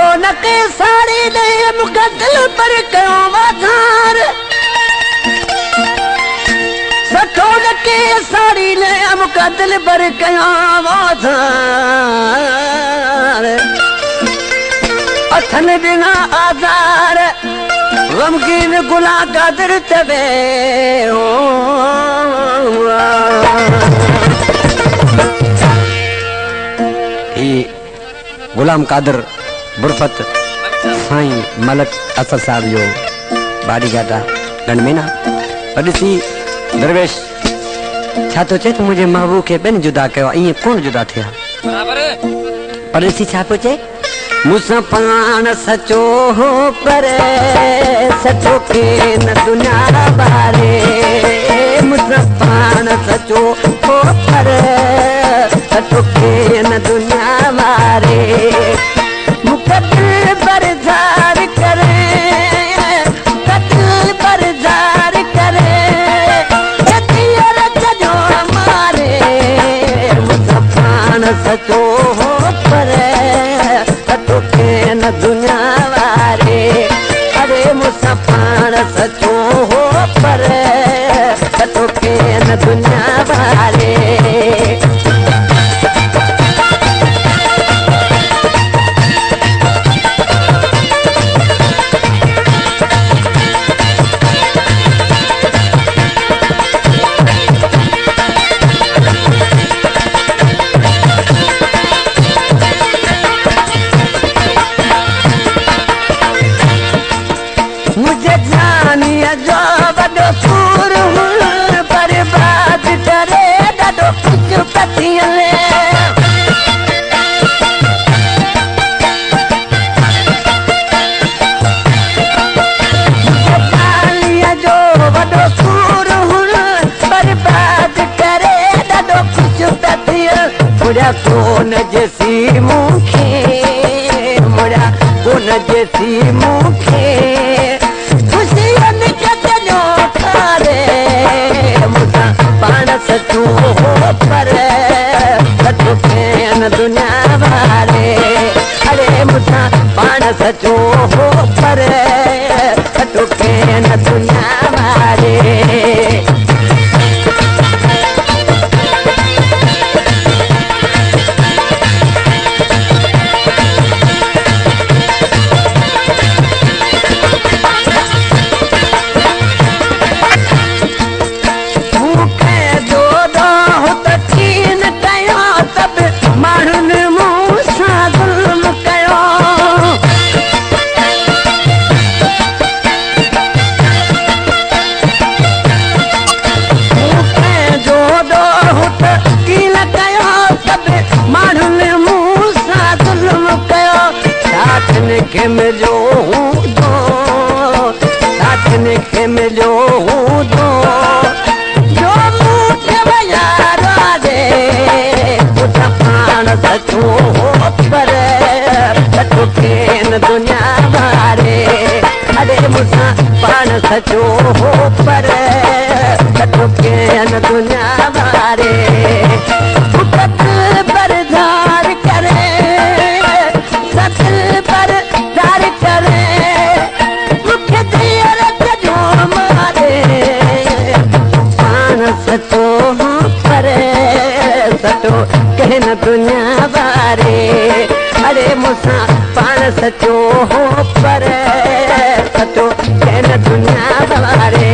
सठो नके साड़ी दे मुकदल पर कयो वाधार सठो नके साड़ी ले मुकदल पर कयो वाधार अथन बिना आधार गमगीन गुला कादर तबे गुलाम कादर बुरफत साईं मलक असद साहब जो बाड़ी गाता गणमेना पड़सी दरवेश छा तो चे तो मुझे महबूब के बेन जुदा कयो इए कौन जुदा थिया बराबर पड़सी छा तो चे मुसा पान सचो हो पर सचो के न दुनिया बारे मुसा पान सचो हो पर सचो के न दुनिया बारे मुकद्दर बरदार करे मुकद्दर बरदार करे यतियर जजो मारे मुसा पान सचो हो पर न दुनिया वारे अरे मुसफान सचो हो पर सचो के न दुनिया वारे कोन जैसी मुखे मुड़ा कोन जैसी मुखे खुशियन के तनो खारे मुसा पान सचो हो पर सचो के न दुनिया वारे अरे मुसा पान सचो हो पर सचो के न दुनिया वारे के मिलो दो साथ ने के मिलो दो जो मुझे बयारा दे मुझे पान सचो पर सचो के न दुनिया बारे अरे मुझे पान सचो पर सचो के न दुनिया बारे बरदार करे सचल पर सचो पर सचो कहन दुनिया बारे अरे मुसा पान सचो हो पर सचो कहन दुनिया बारे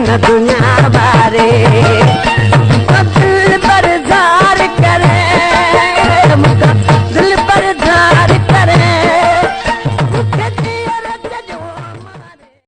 न दुनिया बारे।